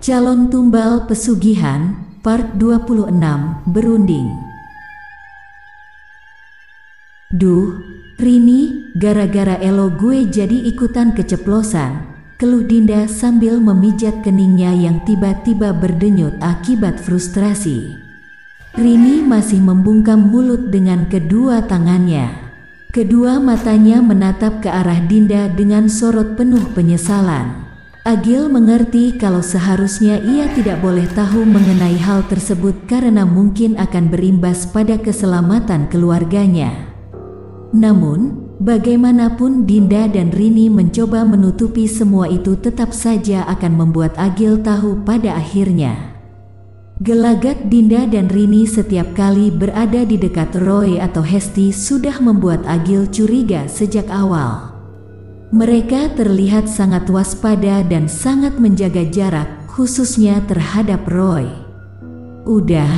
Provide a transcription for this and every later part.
Calon Tumbal Pesugihan, Part 26, Berunding. Duh, Rini, gara-gara elo gue jadi ikutan keceplosan, keluh Dinda sambil memijat keningnya yang tiba-tiba berdenyut akibat frustrasi. Rini masih membungkam mulut dengan kedua tangannya. Kedua matanya menatap ke arah Dinda dengan sorot penuh penyesalan. Agil mengerti kalau seharusnya ia tidak boleh tahu mengenai hal tersebut karena mungkin akan berimbas pada keselamatan keluarganya. Namun, bagaimanapun Dinda dan Rini mencoba menutupi semua itu tetap saja akan membuat Agil tahu pada akhirnya. Gelagat Dinda dan Rini setiap kali berada di dekat Roy atau Hesti sudah membuat Agil curiga sejak awal. Mereka terlihat sangat waspada dan sangat menjaga jarak, khususnya terhadap Roy. Udah,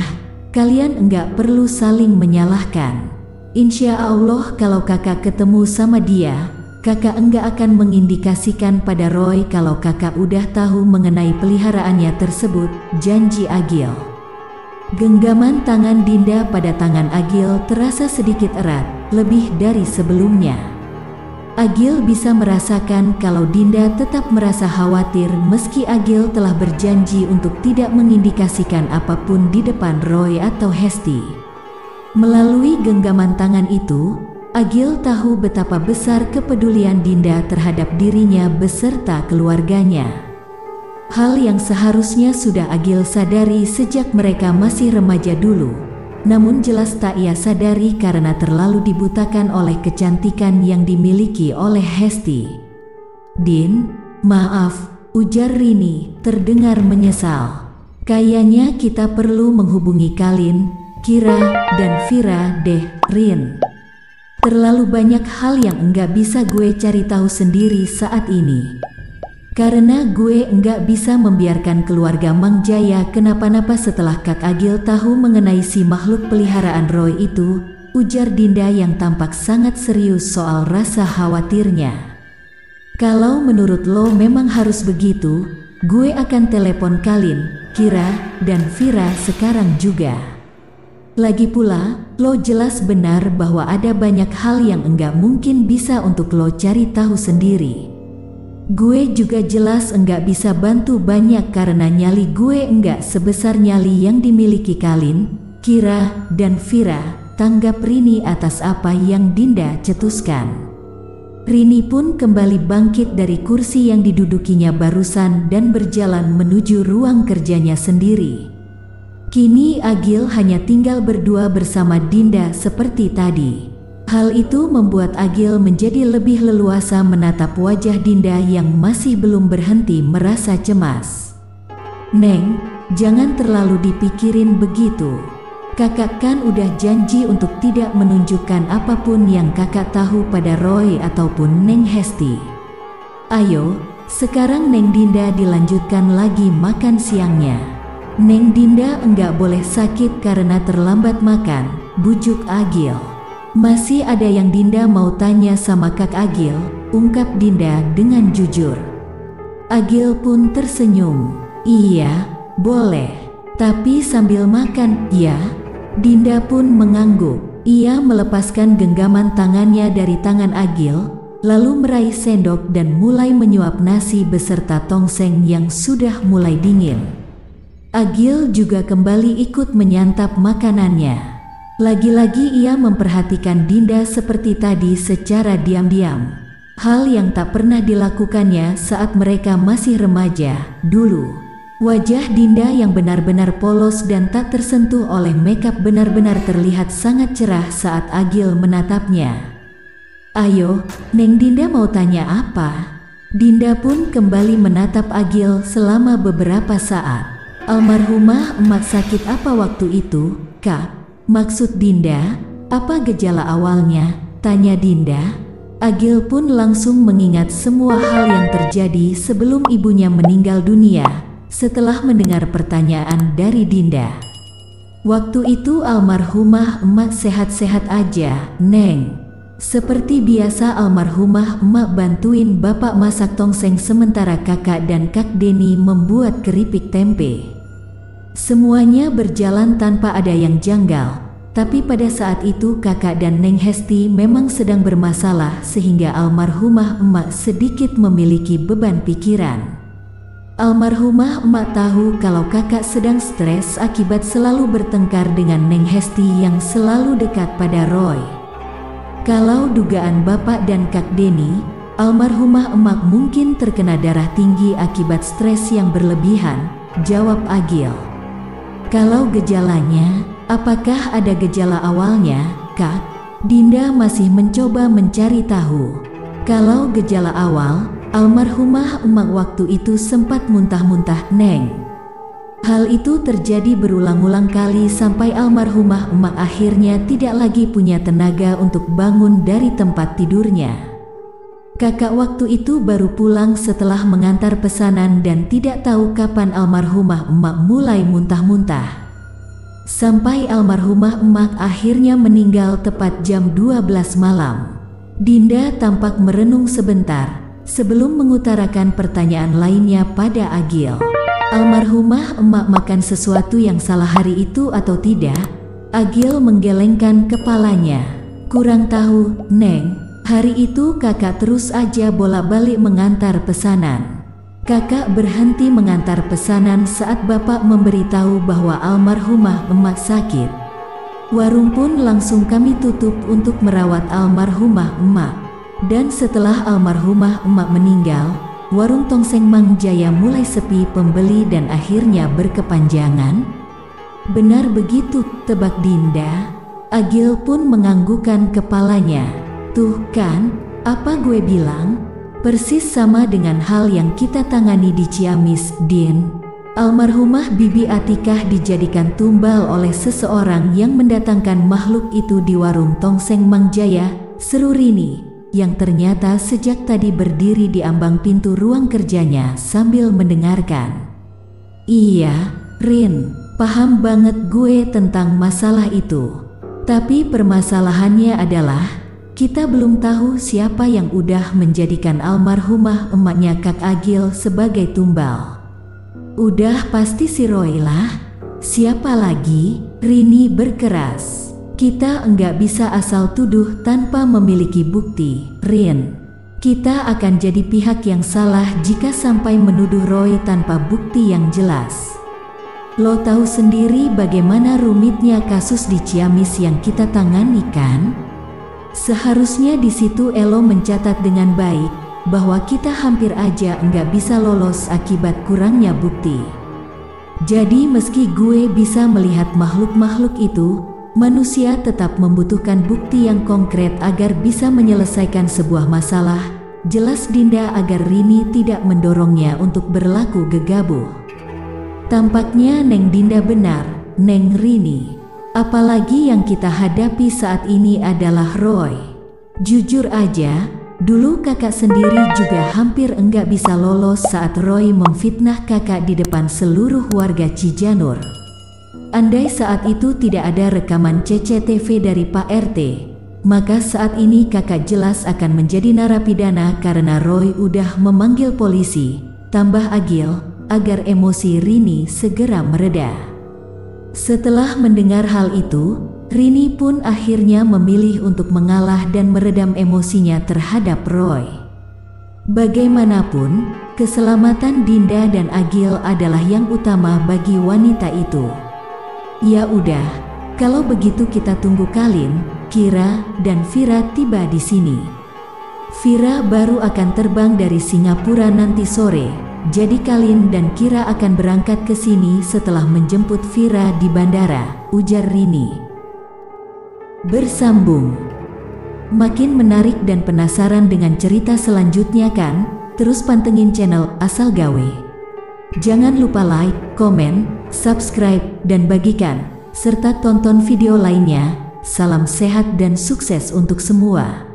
kalian enggak perlu saling menyalahkan. Insya Allah kalau kakak ketemu sama dia, kakak enggak akan mengindikasikan pada Roy kalau kakak udah tahu mengenai peliharaannya tersebut, janji Agil. Genggaman tangan Dinda pada tangan Agil terasa sedikit erat, lebih dari sebelumnya. Agil bisa merasakan kalau Dinda tetap merasa khawatir meski Agil telah berjanji untuk tidak mengindikasikan apapun di depan Roy atau Hesti. Melalui genggaman tangan itu, Agil tahu betapa besar kepedulian Dinda terhadap dirinya beserta keluarganya. Hal yang seharusnya sudah Agil sadari sejak mereka masih remaja dulu. Namun jelas tak ia sadari karena terlalu dibutakan oleh kecantikan yang dimiliki oleh Hesti. Din, maaf, ujar Rini, terdengar menyesal. Kayaknya kita perlu menghubungi Kalin, Kira, dan Vira deh, Rin. Terlalu banyak hal yang enggak bisa gue cari tahu sendiri saat ini. Karena gue enggak bisa membiarkan keluarga Mang Jaya kenapa-napa setelah Kak Agil tahu mengenai si makhluk peliharaan Roy itu, ujar Dinda yang tampak sangat serius soal rasa khawatirnya. Kalau menurut lo memang harus begitu, gue akan telepon Kalin, Kira, dan Vira sekarang juga. Lagi pula, lo jelas benar bahwa ada banyak hal yang enggak mungkin bisa untuk lo cari tahu sendiri. Gue juga jelas enggak bisa bantu banyak karena nyali gue enggak sebesar nyali yang dimiliki Kalin, Kira, dan Vira, tanggap Rini atas apa yang Dinda cetuskan. Rini pun kembali bangkit dari kursi yang didudukinya barusan dan berjalan menuju ruang kerjanya sendiri. Kini Agil hanya tinggal berdua bersama Dinda seperti tadi. Hal itu membuat Agil menjadi lebih leluasa menatap wajah Dinda yang masih belum berhenti merasa cemas. Neng, jangan terlalu dipikirin begitu. Kakak kan udah janji untuk tidak menunjukkan apapun yang kakak tahu pada Roy ataupun Neng Hesti. Ayo, sekarang Neng Dinda dilanjutkan lagi makan siangnya. Neng Dinda enggak boleh sakit karena terlambat makan, bujuk Agil. Masih ada yang Dinda mau tanya sama Kak Agil, ungkap Dinda dengan jujur. Agil pun tersenyum. Iya, boleh. Tapi sambil makan, ya? Dinda pun mengangguk. Ia melepaskan genggaman tangannya dari tangan Agil, lalu meraih sendok dan mulai menyuap nasi beserta tongseng yang sudah mulai dingin. Agil juga kembali ikut menyantap makanannya. Lagi-lagi ia memperhatikan Dinda seperti tadi secara diam-diam. Hal yang tak pernah dilakukannya saat mereka masih remaja, dulu. Wajah Dinda yang benar-benar polos dan tak tersentuh oleh makeup benar-benar terlihat sangat cerah saat Agil menatapnya. Ayo, Neng Dinda mau tanya apa? Dinda pun kembali menatap Agil selama beberapa saat. Almarhumah emak sakit apa waktu itu, Kak? Maksud Dinda, apa gejala awalnya? Tanya Dinda. Agil pun langsung mengingat semua hal yang terjadi sebelum ibunya meninggal dunia setelah mendengar pertanyaan dari Dinda. Waktu itu almarhumah emak sehat-sehat aja, Neng. Seperti biasa almarhumah emak bantuin bapak masak tongseng sementara kakak dan Kak Deni membuat keripik tempe. Semuanya berjalan tanpa ada yang janggal, tapi pada saat itu kakak dan Neng Hesti memang sedang bermasalah sehingga almarhumah emak sedikit memiliki beban pikiran. Almarhumah emak tahu kalau kakak sedang stres akibat selalu bertengkar dengan Neng Hesti yang selalu dekat pada Roy. Kalau dugaan bapak dan Kak Deni, almarhumah emak mungkin terkena darah tinggi akibat stres yang berlebihan, jawab Agil. Kalau gejalanya, apakah ada gejala awalnya, Kak? Dinda masih mencoba mencari tahu. Kalau gejala awal, almarhumah emak waktu itu sempat muntah-muntah, Neng. Hal itu terjadi berulang-ulang kali sampai almarhumah emak akhirnya tidak lagi punya tenaga untuk bangun dari tempat tidurnya. Kakak waktu itu baru pulang setelah mengantar pesanan dan tidak tahu kapan almarhumah emak mulai muntah-muntah. Sampai almarhumah emak akhirnya meninggal tepat jam 12 malam. Dinda tampak merenung sebentar sebelum mengutarakan pertanyaan lainnya pada Agil. Almarhumah emak makan sesuatu yang salah hari itu atau tidak? Agil menggelengkan kepalanya. Kurang tahu, Neng. Hari itu kakak terus aja bolak-balik mengantar pesanan. Kakak berhenti mengantar pesanan saat bapak memberitahu bahwa almarhumah emak sakit. Warung pun langsung kami tutup untuk merawat almarhumah emak. Dan setelah almarhumah emak meninggal, warung tongseng Mang Jaya mulai sepi pembeli dan akhirnya berkepanjangan. Benar begitu, tebak Dinda. Agil pun menganggukkan kepalanya. Tuh kan, apa gue bilang? Persis sama dengan hal yang kita tangani di Ciamis, Din. Almarhumah Bibi Atikah dijadikan tumbal oleh seseorang yang mendatangkan makhluk itu di warung tongseng Mang Jaya, seru Rini, yang ternyata sejak tadi berdiri di ambang pintu ruang kerjanya sambil mendengarkan. Iya, Rin, paham banget gue tentang masalah itu. Tapi permasalahannya adalah, kita belum tahu siapa yang udah menjadikan almarhumah emaknya Kak Agil sebagai tumbal. Udah pasti si Roy lah. Siapa lagi? Rini berkeras. Kita enggak bisa asal tuduh tanpa memiliki bukti, Rin. Kita akan jadi pihak yang salah jika sampai menuduh Roy tanpa bukti yang jelas. Lo tahu sendiri bagaimana rumitnya kasus di Ciamis yang kita tangani kan? Seharusnya di situ Elo mencatat dengan baik bahwa kita hampir aja enggak bisa lolos akibat kurangnya bukti. Jadi meski gue bisa melihat makhluk-makhluk itu, manusia tetap membutuhkan bukti yang konkret agar bisa menyelesaikan sebuah masalah. Jelas Dinda agar Rini tidak mendorongnya untuk berlaku gegabah. Tampaknya Neng Dinda benar, Neng Rini. Apalagi yang kita hadapi saat ini adalah Roy. Jujur aja, dulu kakak sendiri juga hampir enggak bisa lolos saat Roy memfitnah kakak di depan seluruh warga Cijanur. Andai saat itu tidak ada rekaman CCTV dari Pak RT, maka saat ini kakak jelas akan menjadi narapidana karena Roy udah memanggil polisi, tambah Agil, agar emosi Rini segera mereda. Setelah mendengar hal itu, Rini pun akhirnya memilih untuk mengalah dan meredam emosinya terhadap Roy. Bagaimanapun, keselamatan Dinda dan Agil adalah yang utama bagi wanita itu. Ya udah, kalau begitu kita tunggu Kalin, Kira, dan Vira tiba di sini. Vira baru akan terbang dari Singapura nanti sore, jadi Kalin dan Kira akan berangkat ke sini setelah menjemput Vira di bandara, ujar Rini. Bersambung. Makin menarik dan penasaran dengan cerita selanjutnya kan? Terus pantengin channel Asal Gawe. Jangan lupa like, komen, subscribe, dan bagikan, serta tonton video lainnya. Salam sehat dan sukses untuk semua.